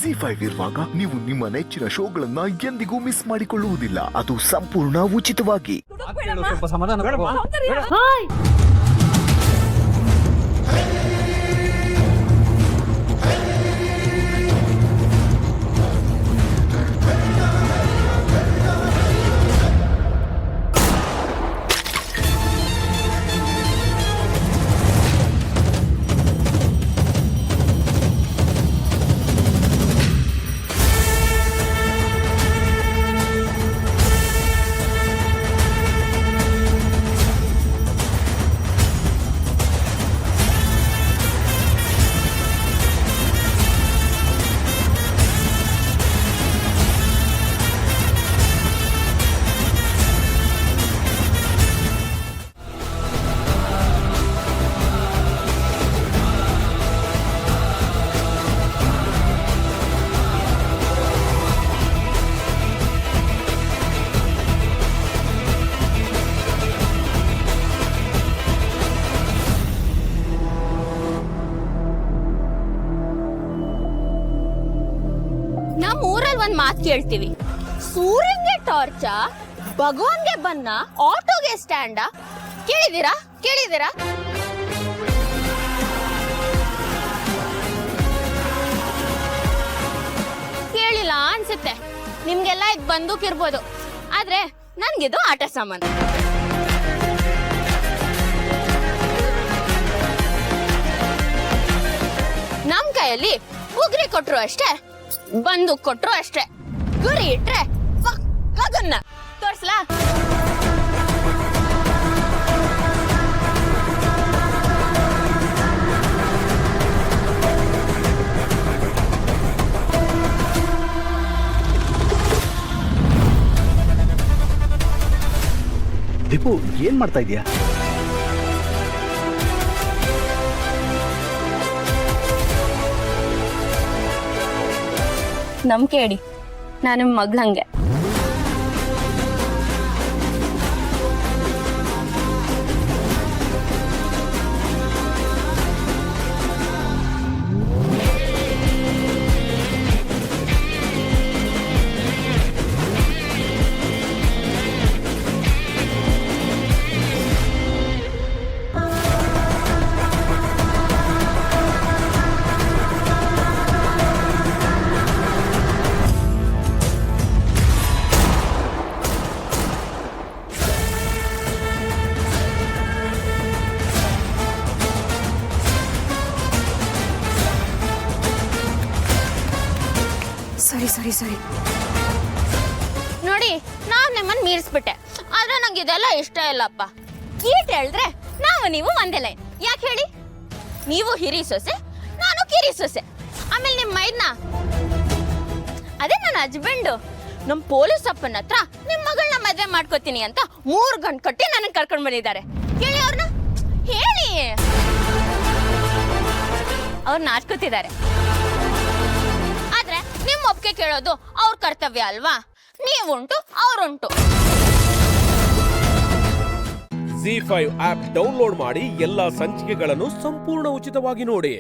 ZEE5 ಇರುವಾಗ ನೀವು ನಿಮ್ಮ ನೆಚ್ಚಿನ ಶೋಗಳನ್ನ ಎಂದಿಗೂ ಮಿಸ್ ಮಾಡಿಕೊಳ್ಳುವುದಿಲ್ಲ. ಅದು ಸಂಪೂರ್ಣ ಉಚಿತವಾಗಿ. ಸ್ವಲ್ಪ ಸಮಾಧಾನ. ಒಂದ್ ಮಾತ್ ಕೇಳ್ತೀವಿ, ಸೂರ್ಯನ್ಗೆ ಟಾರ್ಚ, ಭಗವಾನ್ಗೆ ಬನ್ನ, ಆಟೋಗೆ ಸ್ಟ್ಯಾಂಡ. ಕೇಳಿದೀರಾ? ಕೇಳಿಲ್ಲ ಅನ್ಸುತ್ತೆ. ನಿಮ್ಗೆಲ್ಲ ಇದು ಬಂದೂಕ್ ಇರ್ಬೋದು, ಆದ್ರೆ ನನ್ಗಿದು ಆಟ ಸಾಮಾನು. ನಮ್ ಕೈಯಲ್ಲಿ ಉಗ್ರಿ ಕೊಟ್ರು ಅಷ್ಟೇ, ಬಂದೂಕ್ ಕೊಟ್ರು ಅಷ್ಟೇ. ಗುರಿ ಇಟ್ರೆ ಅದನ್ನ ತೋರ್ಸ್ಲಾ? ದೀಪು, ಏನ್ ಮಾಡ್ತಾ ಇದೀಯಾ? ನಂಬಿಕೆ ಇಡಿ, ನಾನು ಮಗ್ಳಂಗೆ. ಸರಿ ನೋಡಿ, ನಾವ್ ನಿಮ್ಮನ್ನ ಮೀರಿಸ್ಬಿಟ್ಟೆ, ಆದ್ರೆ ನಂಗೆ ಇದೆಲ್ಲ ಇಷ್ಟ ಇಲ್ಲಪ್ಪ. ಕೀಟ್ ಹೇಳಿದ್ರೆ ನೀವು ಒಂದೇ ಲೈನ್. ಯಾಕೆ ಹೇಳಿ? ನೀವು ಹಿರಿ ಸೊಸೆ, ನಾನು ಕಿರಿ ಸೊಸೆ. ಆಮೇಲೆ ನಿಮ್ ಮೈದ್ನ, ಅದೇ ನನ್ನ ಹಸ್ಬೆಂಡು, ನಮ್ ಪೊಲೀಸ್ ಅಪ್ಪನ ಹತ್ರ ನಿಮ್ ಮಗಳನ್ನ ಮದ್ವೆ ಮಾಡ್ಕೋತೀನಿ ಅಂತ 3 ಗಂಟೆ ಕಟ್ಟಿ ನನಗೆ ಕರ್ಕೊಂಡ್ ಬಂದಿದ್ದಾರೆ. ಹೇಳಿ ಅವ್ರನ್ನ, ಹೇಳಿ. ಅವ್ರು ನಾಚ್ಕೋತಿದ್ದಾರೆ. ನಿಮ್ ಒಪ್ಪಿಗೆ ಕೇಳೋದು ಅವ್ರ ಕರ್ತವ್ಯ ಅಲ್ವಾ? ನೀವುಂಟು, ಅವ್ರುಂಟು. ZEE5 ಆಪ್ ಡೌನ್ಲೋಡ್ ಮಾಡಿ ಎಲ್ಲಾ ಸಂಚಿಕೆಗಳನ್ನು ಸಂಪೂರ್ಣ ಉಚಿತವಾಗಿ ನೋಡಿ.